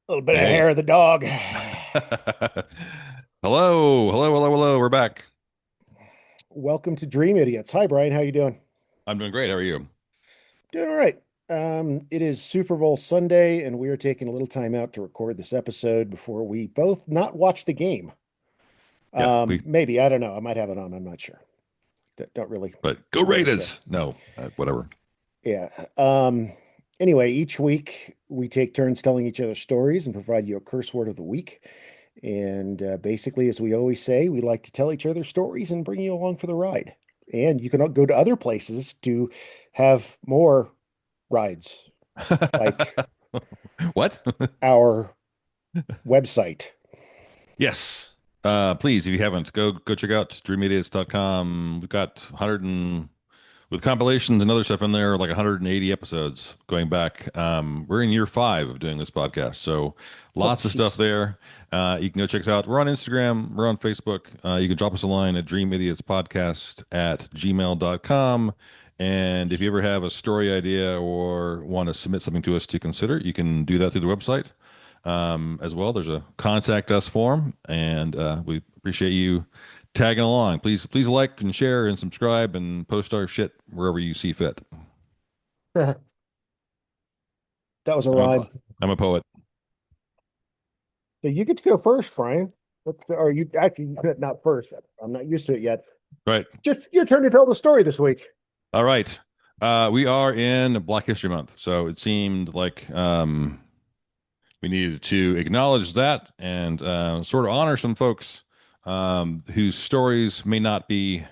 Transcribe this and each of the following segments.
A little bit of Hey. hair of the dog. Hello. Hello, hello, hello. We're back. Welcome to Dream Idiots. Hi, Brian. How you doing? I'm doing great. How are you? Doing all right. It is Super Bowl Sunday, and we are taking a little time out to record this episode before we both not watch the game. Yeah, we Maybe, I don't know. I might have it on. I'm not sure. Don't really, but go don't really care. Raiders. No, whatever. Yeah. Anyway, each week we take turns telling each other stories and provide you a curse word of the week. And basically, as we always say, we like to tell each other stories and bring you along for the ride. And you can go to other places to have more rides, like What? our website. Yes. Please, if you haven't, go check out streamidiots.com. We've got 100 and with compilations and other stuff in there, like 180 episodes going back. We're in year 5 of doing this podcast, so Oh, lots of stuff jeez. there. You can go check us out. We're on Instagram, we're on Facebook. You can drop us a line at dreamidiotspodcast@gmail.com. And if you ever have a story idea or want to submit something to us to consider, you can do that through the website as well. There's a contact us form, and we appreciate you tagging along. Please like and share and subscribe and post our shit wherever you see fit. That was a I'm a rhyme. I'm a poet. So you get to go first, Brian. Or you actually you could not first. I'm not used to it yet. Right. Just your turn to tell the story this week. All right. We are in Black History Month, so it seemed like we needed to acknowledge that and sort of honor some folks whose stories may not be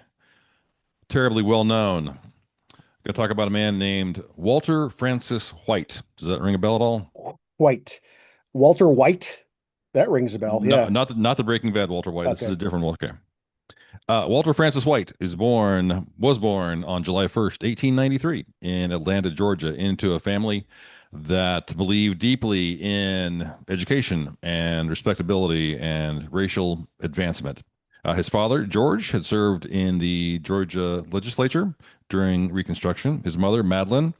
terribly well known. Going to talk about a man named Walter Francis White. Does that ring a bell at all? White. Walter White. That rings a bell. No, Yeah. not the Breaking Bad Walter White. This is Okay. a different Walter. Walter Francis White was born on July 1st, 1893 in Atlanta, Georgia, into a family that believed deeply in education and respectability and racial advancement. His father, George, had served in the Georgia legislature during Reconstruction. His mother, Madeline,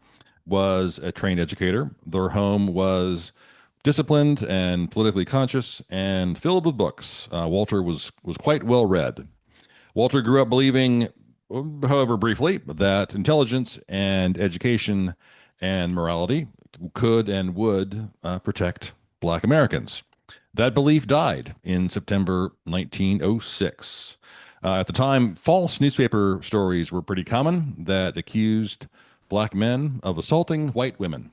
was a trained educator. Their home was disciplined and politically conscious and filled with books. Walter was quite well read. Walter grew up believing, however briefly, that intelligence and education and morality could and would protect Black Americans. That belief died in September 1906. At the time, false newspaper stories were pretty common that accused black men of assaulting white women.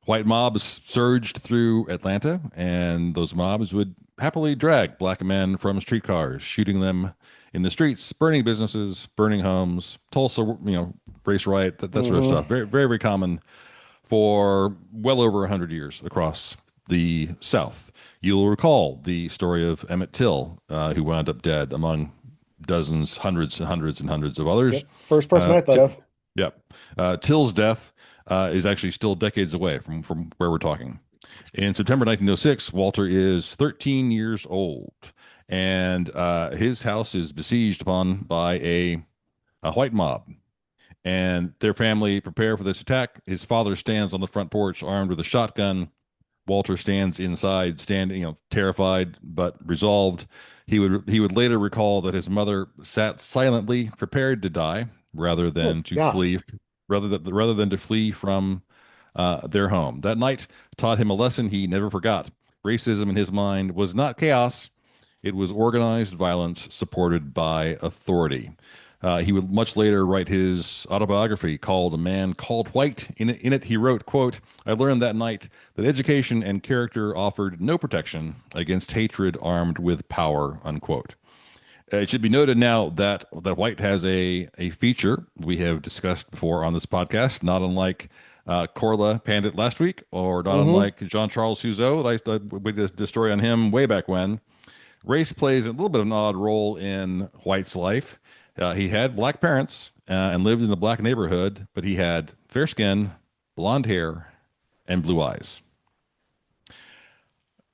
White mobs surged through Atlanta, and those mobs would happily drag black men from streetcars, shooting them in the streets, burning businesses, burning homes, Tulsa, race riot, that sort of Hmm. stuff. Very, very, very common for well over 100 years across the South. You'll recall the story of Emmett Till, who wound up dead among dozens, hundreds and hundreds and hundreds of others. Yep. First person Uh, I thought T- of. Yep. Till's death is actually still decades away from where we're talking. In September 1906, Walter is 13 years old, and his house is besieged upon by a white mob. And their family prepare for this attack. His father stands on the front porch armed with a shotgun. Walter stands inside, standing, terrified but resolved. He would later recall that his mother sat silently, prepared to die, rather Good than to God. flee, rather than to flee from their home. That night taught him a lesson he never forgot. Racism in his mind was not chaos; it was organized violence supported by authority. He would much later write his autobiography called A Man Called White. In it, he wrote, quote, I learned that night that education and character offered no protection against hatred armed with power, unquote. It should be noted now that White has a feature we have discussed before on this podcast, not unlike Corla Pandit last week, or not Hmm. unlike John Charles Souzeau. We did a story on him way back when. Race plays a little bit of an odd role in White's life. He had black parents and lived in the black neighborhood, but he had fair skin, blonde hair, and blue eyes.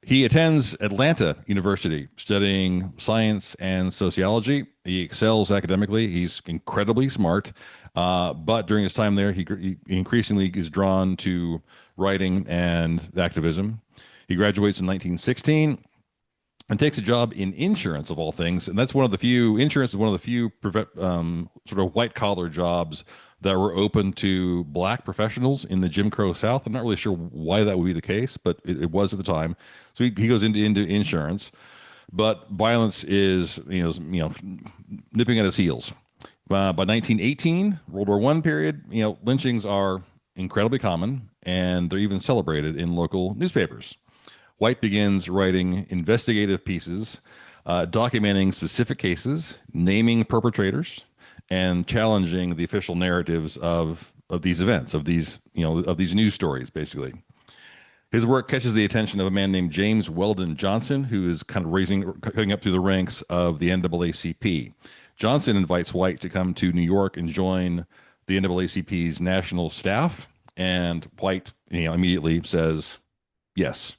He attends Atlanta University studying science and sociology. He excels academically. He's incredibly smart. But during his time there, he increasingly is drawn to writing and activism. He graduates in 1916 and takes a job in insurance of all things. And that's one of the few insurance is one of the few sort of white collar jobs that were open to black professionals in the Jim Crow South. I'm not really sure why that would be the case, but it was at the time. So he goes into insurance, but violence is nipping at his heels. By 1918, World War One period, lynchings are incredibly common, and they're even celebrated in local newspapers. White begins writing investigative pieces, documenting specific cases, naming perpetrators, and challenging the official narratives of these events, of these news stories, basically. His work catches the attention of a man named James Weldon Johnson, who is kind of cutting up through the ranks of the NAACP. Johnson invites White to come to New York and join the NAACP's national staff, and White, immediately says yes.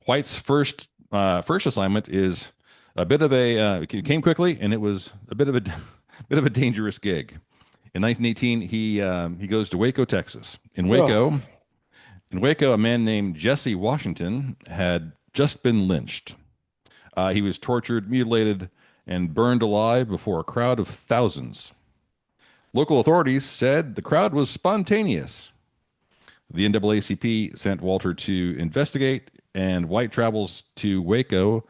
White's first assignment is a bit of it came quickly, and it was a bit of a bit of a dangerous gig. In 1918, he goes to Waco, Texas. Oh, In Waco, a man named Jesse Washington had just been lynched. He was tortured, mutilated, and burned alive before a crowd of thousands. Local authorities said the crowd was spontaneous. The NAACP sent Walter to investigate, and White travels to Waco,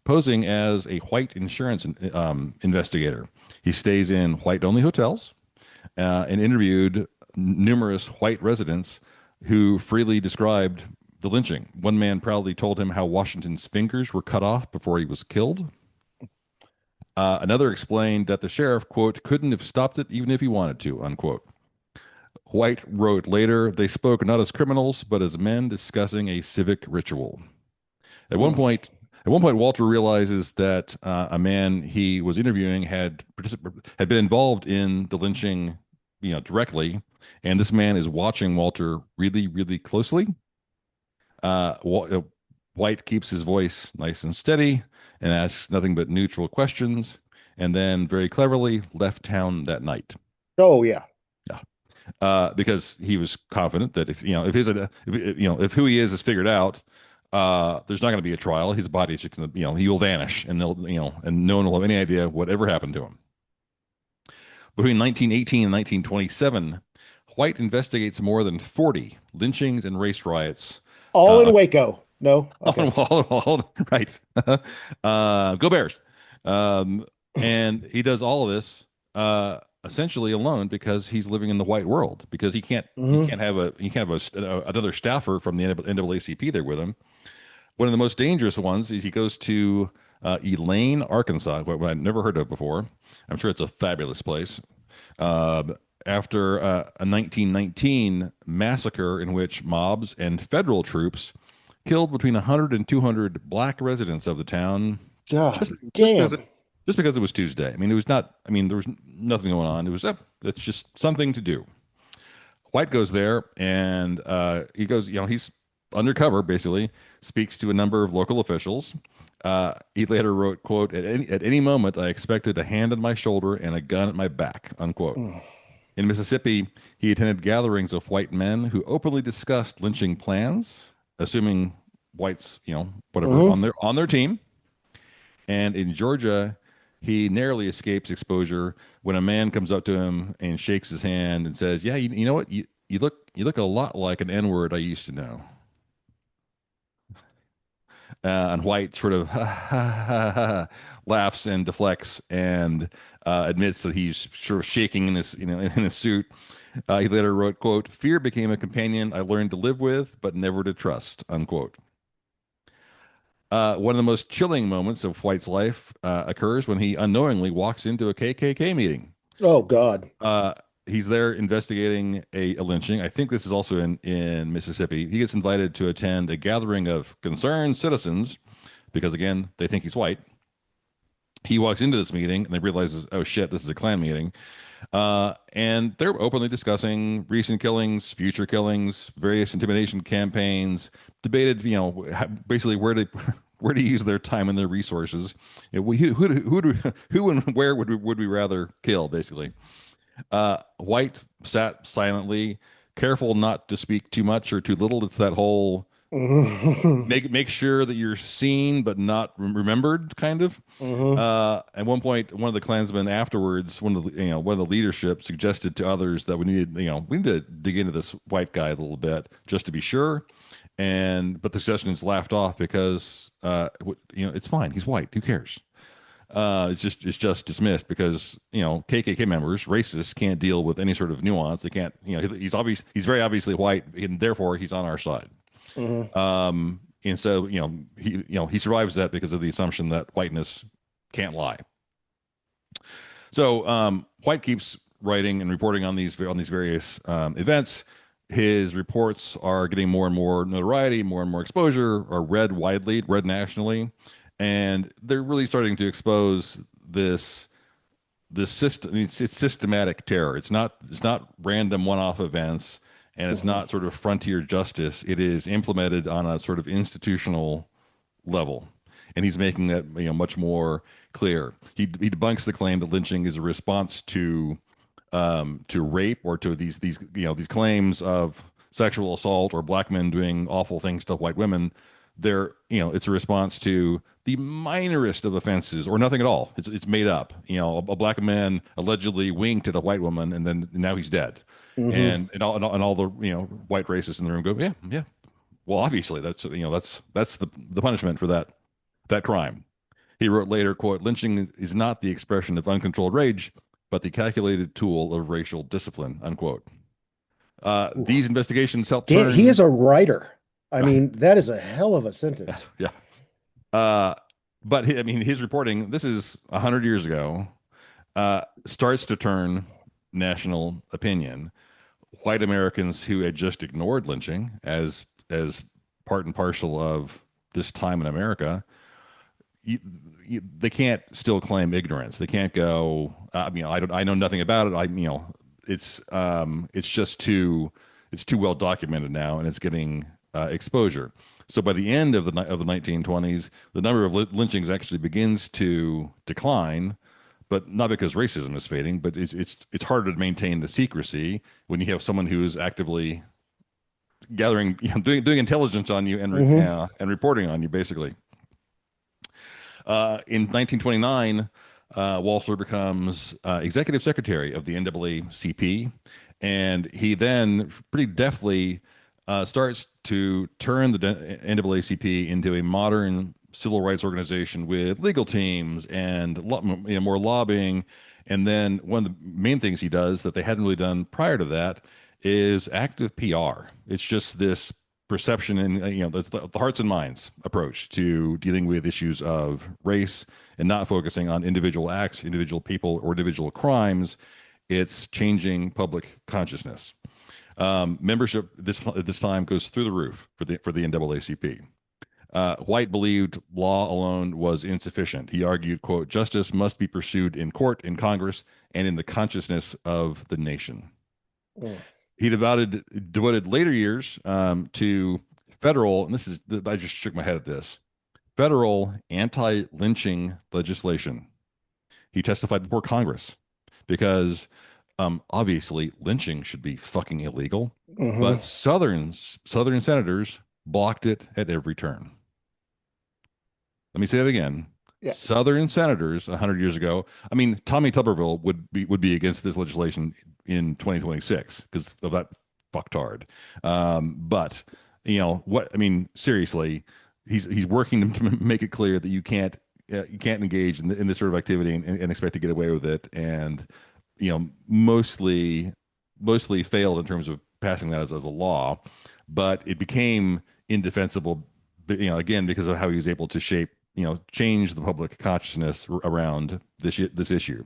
posing as a white insurance investigator. He stays in white-only hotels and interviewed numerous white residents who freely described the lynching. One man proudly told him how Washington's fingers were cut off before he was killed. Another explained that the sheriff, quote, couldn't have stopped it even if he wanted to, unquote. White wrote later, they spoke not as criminals, but as men discussing a civic ritual. At one mm, point, at one point, Walter realizes that a man he was interviewing had been involved in the lynching, directly, and this man is watching Walter really, really closely. White keeps his voice nice and steady and asks nothing but neutral questions, and then very cleverly left town that night. oh yeah. Yeah, because he was confident that if who he is figured out, there's not going to be a trial. His body is just going to, he will vanish, and and no one will have any idea whatever happened to him. Between 1918 and 1927, White investigates more than 40 lynchings and race riots. All in Uh, Waco. No? Okay. right. Go Bears. Um, and he does all of this essentially alone because he's living in the white world because Hmm. he can't have another staffer from the NAACP there with him. One of the most dangerous ones is he goes to Elaine, Arkansas, what I'd never heard of before. I'm sure it's a fabulous place. Uh, After a 1919 massacre in which mobs and federal troops killed between 100 and 200 black residents of the town just God just because damn. it was Tuesday. I mean, it was not. I mean, there was nothing going on. It was it's just something to do. White goes there and he goes. He's undercover basically. Speaks to a number of local officials. He later wrote, "quote At any moment, I expected a hand on my shoulder and a gun at my back." Unquote. Mm. In Mississippi, he attended gatherings of white men who openly discussed lynching plans, assuming whites, whatever, Mhm. on their team. And in Georgia, he narrowly escapes exposure when a man comes up to him and shakes his hand and says, "Yeah, you know what? You look a lot like an N-word I used to know." And White sort of laughs and deflects and admits that he's sort of shaking in his in his suit. He later wrote, "quote Fear became a companion I learned to live with, but never to trust." Unquote. One of the most chilling moments of White's life occurs when he unknowingly walks into a KKK meeting. Oh God. Uh, he's there investigating a lynching. I think this is also in Mississippi. He gets invited to attend a gathering of concerned citizens because, again, they think he's white. He walks into this meeting and they realizes, oh shit, this is a Klan meeting. And they're openly discussing recent killings, future killings, various intimidation campaigns, debated, basically where to where to use their time and their resources. Who and where would we rather kill, basically. White sat silently, careful not to speak too much or too little. It's that whole Hmm. Make sure that you're seen but not remembered, kind of. Hmm. At one point, one of the Klansmen afterwards, one of the leadership suggested to others that we need to dig into this white guy a little bit just to be sure. And but the suggestion is laughed off because it's fine. He's white. Who cares? It's just dismissed because KKK members, racists, can't deal with any sort of nuance. They can't. He's very obviously white, and therefore he's on our side. Hmm. And so he survives that because of the assumption that whiteness can't lie. So White keeps writing and reporting on these various events. His reports are getting more and more notoriety, more and more exposure, are read nationally, and they're really starting to expose this system. I mean, it's systematic terror. It's not random one-off events, and it's Hmm. not sort of frontier justice. It is implemented on a sort of institutional level, and he's making that much more clear. He debunks the claim that lynching is a response to rape or to these claims of sexual assault or black men doing awful things to white women. It's a response to the minorest of offenses or nothing at all. It's made up. A black man allegedly winked at a white woman and then now he's dead. Hmm. And all the white racists in the room go, yeah, yeah. Well, obviously that's the punishment for that crime. He wrote later, quote, lynching is not the expression of uncontrolled rage, but the calculated tool of racial discipline, unquote. These investigations help He is turn, a writer. I mean, that is a hell of a sentence. yeah. Uh, but I mean, his reporting, this is 100 years ago, starts to turn national opinion. White Americans who had just ignored lynching as part and parcel of this time in America, you, they can't still claim ignorance. They can't go. I know nothing about it. It's just too well documented now, and it's getting exposure. So by the end of the 1920s, the number of lynchings actually begins to decline, but not because racism is fading, but it's harder to maintain the secrecy when you have someone who is actively gathering, doing intelligence on you Hmm. and reporting on you, basically. In 1929, Walther becomes executive secretary of the NAACP, and he then pretty deftly starts to turn the NAACP into a modern civil rights organization with legal teams and more lobbying. And then one of the main things he does that they hadn't really done prior to that is active PR. It's just this perception and that's the hearts and minds approach to dealing with issues of race and not focusing on individual acts, individual people, or individual crimes. It's changing public consciousness. Membership at this time goes through the roof for the NAACP. White believed law alone was insufficient. He argued, quote, justice must be pursued in court, in Congress, and in the consciousness of the nation. He devoted later years to federal, and I just shook my head at this, federal anti-lynching legislation. He testified before Congress because obviously lynching should be fucking illegal, Hmm. but Southern senators blocked it at every turn. Let me say that again. Yeah. Southern senators 100 years ago. I mean, Tommy Tuberville would be against this legislation in 2026 because of that fucktard. But what I mean, seriously, he's working to make it clear that you can't engage in this sort of activity and expect to get away with it. And mostly failed in terms of passing that as a law, but it became indefensible. Again, because of how he was able to change the public consciousness around this issue.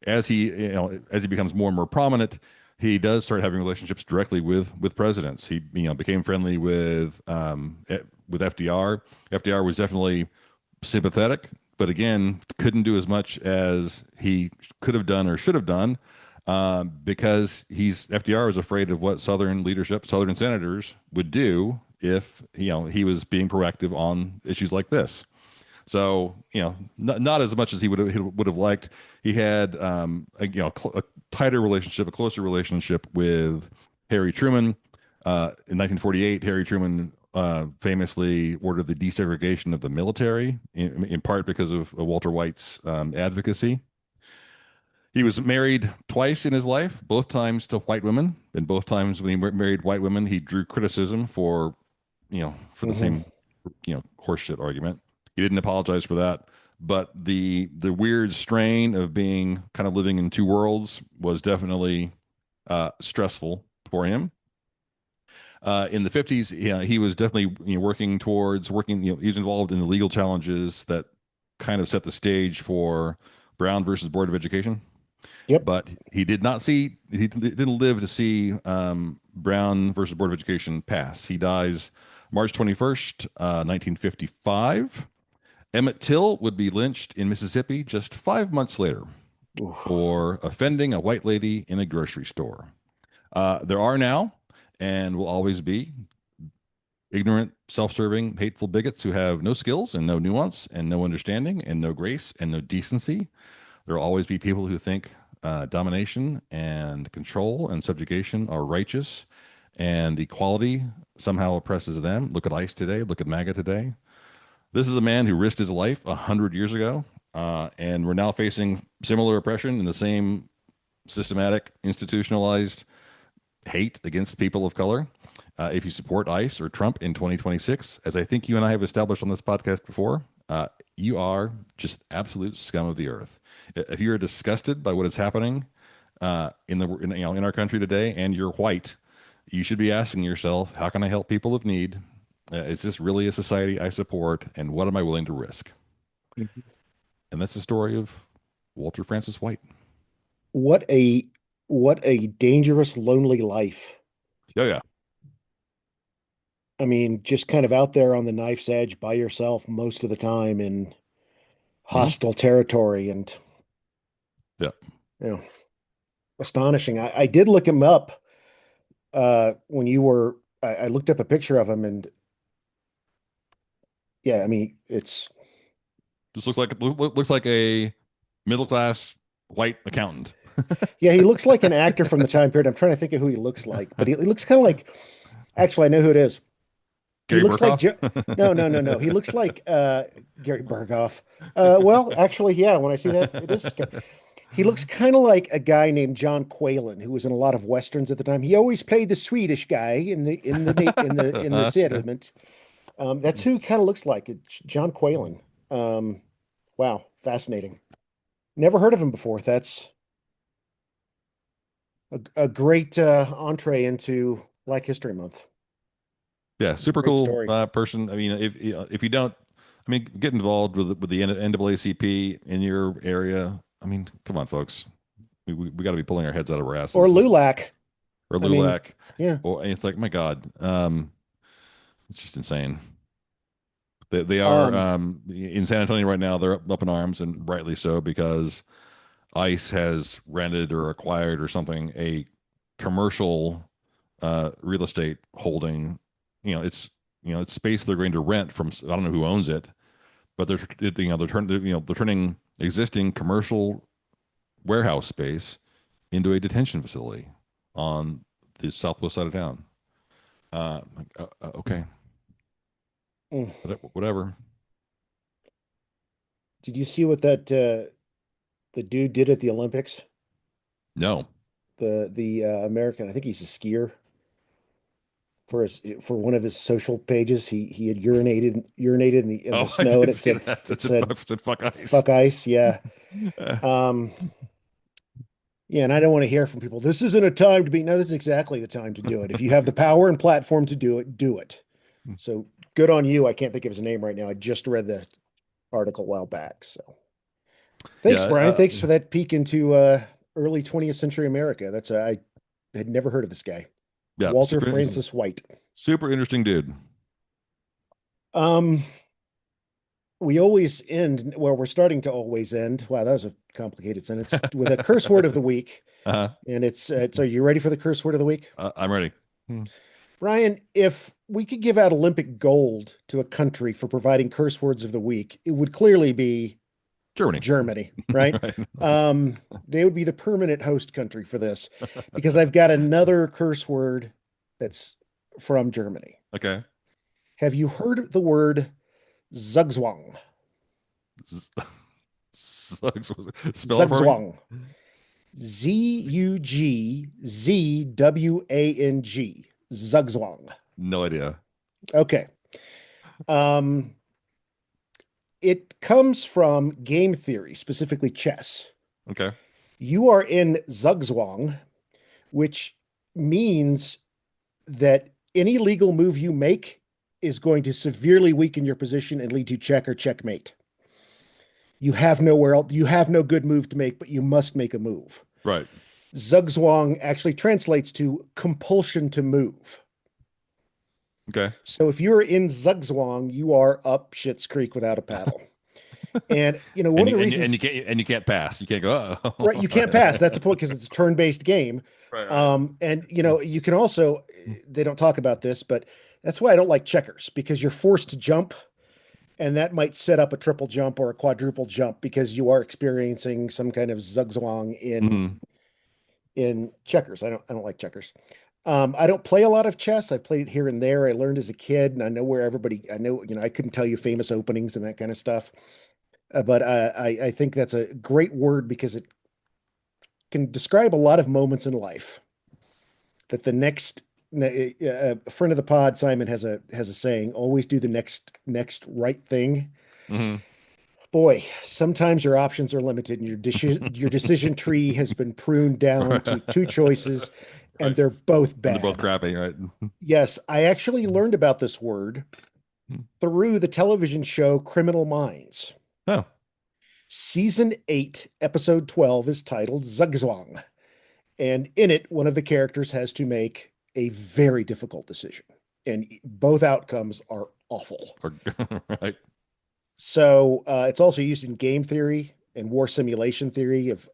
As he becomes more and more prominent, he does start having relationships directly with presidents. He became friendly with FDR. FDR was definitely sympathetic, but again, couldn't do as much as he could have done or should have done because FDR was afraid of what Southern leadership, Southern senators would do if he was being proactive on issues like this. So not as much as he would have liked. He had a tighter relationship, a closer relationship with Harry Truman. In 1948, Harry Truman famously ordered the desegregation of the military, in part because of Walter White's advocacy. He was married twice in his life, both times to white women, and both times when he married white women, he drew criticism for, for the Hmm. same, horseshit argument. He didn't apologize for that, but the weird strain of being kind of living in two worlds was definitely stressful for him. In the 50s, yeah, he was definitely working. He was involved in the legal challenges that kind of set the stage for Brown versus Board of Education. Yep. But he didn't live to see Brown versus Board of Education pass. He dies March 21st, 1955. Emmett Till would be lynched in Mississippi just 5 months later Oof. for offending a white lady in a grocery store. There are now and will always be ignorant, self-serving, hateful bigots who have no skills and no nuance and no understanding and no grace and no decency. There will always be people who think domination and control and subjugation are righteous and equality somehow oppresses them. Look at ICE today. Look at MAGA today. This is a man who risked his life 100 years ago, and we're now facing similar oppression in the same systematic, institutionalized hate against people of color. If you support ICE or Trump in 2026, as I think you and I have established on this podcast before, you are just absolute scum of the earth. If you're disgusted by what is happening in our country today, and you're white, you should be asking yourself, how can I help people of need? Is this really a society I support? And what am I willing to risk? And that's the story of Walter Francis White. What a what a dangerous, lonely life. Oh yeah. I mean, just kind of out there on the knife's edge by yourself most of the time in Hmm. hostile territory and Yeah. you know, astonishing. I did look him up when you were I looked up a picture of him and yeah, I mean it's This looks like a middle class white accountant. yeah, he looks like an actor from the time period. I'm trying to think of who he looks like, but he looks kind of like actually I know who it is. He Gary looks like Burkhoff. Jo no, no, no, no. He looks like Gary Berghoff. Well, actually, yeah, when I see that, it is. He looks kind of like a guy named John Quaylen, who was in a lot of westerns at the time. He always played the Swedish guy in the settlement. That's who he kind of looks like. It's John Quaylen. Um, wow, fascinating. Never heard of him before. That's a great entree into Black History Month. Yeah, super Great cool story. person. I mean, if you don't, I mean, get involved with the NAACP in your area. I mean, come on, folks. We got to be pulling our heads out of our Or asses. Lulac. Or I mean, LULAC. yeah. Or it's like, my God, it's just insane. They are Um, in San Antonio right now. They're up in arms, and rightly so, because ICE has rented or acquired or something a commercial real estate holding. It's space they're going to rent from. I don't know who owns it, but they're turning existing commercial warehouse space into a detention facility on the southwest side of town. Okay, mm. whatever. Did you see what that the dude did at the Olympics? No. The American, I think he's a skier. For one of his social pages, he had urinated in the Oh, I snow, and did it see said that. it It said said fuck ice. fuck ice. Yeah. Uh, Um, yeah, and I don't want to hear from people. This isn't a time to be. No, this is exactly the time to do it. If you have the power and platform to do it, do it. So good on you. I can't think of his name right now. I just read the article a while back. So yeah. thanks, Brian. Thanks for that peek into early 20th century America. I had never heard of this guy. Yeah. Walter Francis White. Super interesting dude. Um, we always end, well, we're starting to always end. Wow, that was a complicated sentence with a curse word of the week. Uh-huh. And it's are you ready for the curse word of the week? I'm ready. Hmm. Brian, if we could give out Olympic gold to a country for providing curse words of the week, it would clearly be Germany. Germany, right? Right. Um, they would be the permanent host country for this because I've got another curse word that's from Germany. Okay. Have you heard the word Zugzwang? Sucks. Spell it for me. Zugzwang. Zugzwang. Zugzwang. No idea. Okay. Um, it comes from game theory, specifically chess. Okay. You are in Zugzwang, which means that any legal move you make is going to severely weaken your position and lead to check or checkmate. You have nowhere else, you have no good move to make, but you must make a move. Right. Zugzwang actually translates to compulsion to move. Okay. So if you're in Zugzwang, you are up Shit's Creek without a paddle. And one And of the you reasons, can't pass. You can't go. Oh. right, you can't pass. That's the point because it's a turn-based game. Right. Right. And you can also, they don't talk about this, but that's why I don't like checkers because you're forced to jump, and that might set up a triple jump or a quadruple jump because you are experiencing some kind of zugzwang Hmm. in checkers. I don't like checkers. I don't play a lot of chess. I've played it here and there. I learned as a kid, and I know where everybody. I know, I couldn't tell you famous openings and that kind of stuff. But I think that's a great word because it can describe a lot of moments in life. That the next a friend of the pod, Simon, has a saying: always do the next right thing. Hmm. Boy, sometimes your options are limited, and your decision tree has been pruned down to two choices, and Right. they're both And they're both bad. crappy, right? Yes, I actually learned about this word through the television show Criminal Minds. Oh, Season 8, episode 12 is titled Zugzwang, and in it, one of the characters has to make a very difficult decision, and both outcomes are awful. or, right. So it's also used in game theory and war simulation theory of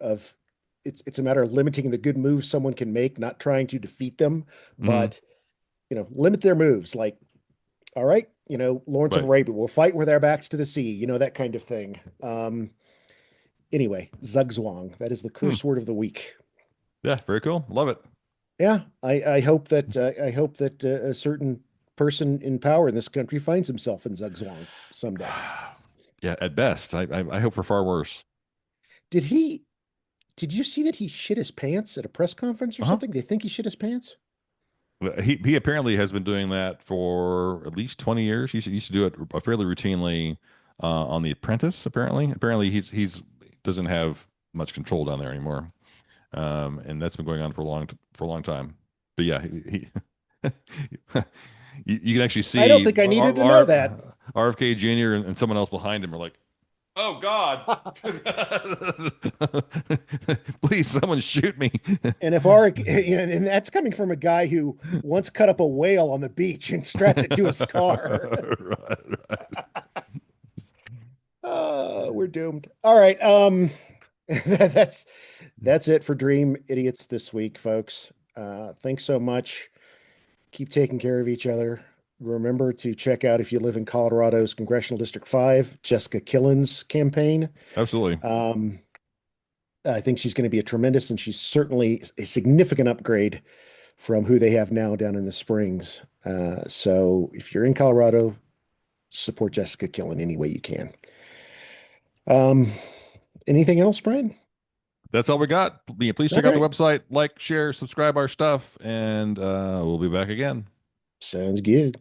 it's a matter of limiting the good moves someone can make, not trying to defeat them, Hmm. but limit their moves. Like, all right, Lawrence of Right. Arabia, we'll fight with our backs to the sea, that kind of thing. Anyway, Zugzwang, that is the Hmm. curse word of the week. Yeah. Very cool. Love it. Yeah, I hope that a certain person in power in this country finds himself in Zugzwang someday. Yeah. At best, I hope for far worse. Did he Did you see that he shit his pants at a press conference or Uh huh. something? They think he shit his pants? He apparently has been doing that for at least 20 years. He used to do it fairly routinely on The Apprentice. Apparently he's doesn't have much control down there anymore. And that's been going on for a long time. But yeah, you can actually I don't see think I needed to know that. RFK Jr. And someone else behind him are like, "Oh God, please, someone shoot me!" And if our and that's coming from a guy who once cut up a whale on the beach and strapped it to his car. Right. We're doomed. All right. That's that's it for Dream Idiots this week, folks. Thanks so much. Keep taking care of each other. Remember to check out if you live in Colorado's Congressional District 5, Jessica Killen's campaign. Absolutely. Um, I think she's going to be a tremendous, and she's certainly a significant upgrade from who they have now down in the Springs. So if you're in Colorado, support Jessica Killen any way you can. Um, Anything else, Brian? That's all we got. Please All check out the right. website, like, share, subscribe our stuff, and we'll be back again. Sounds good.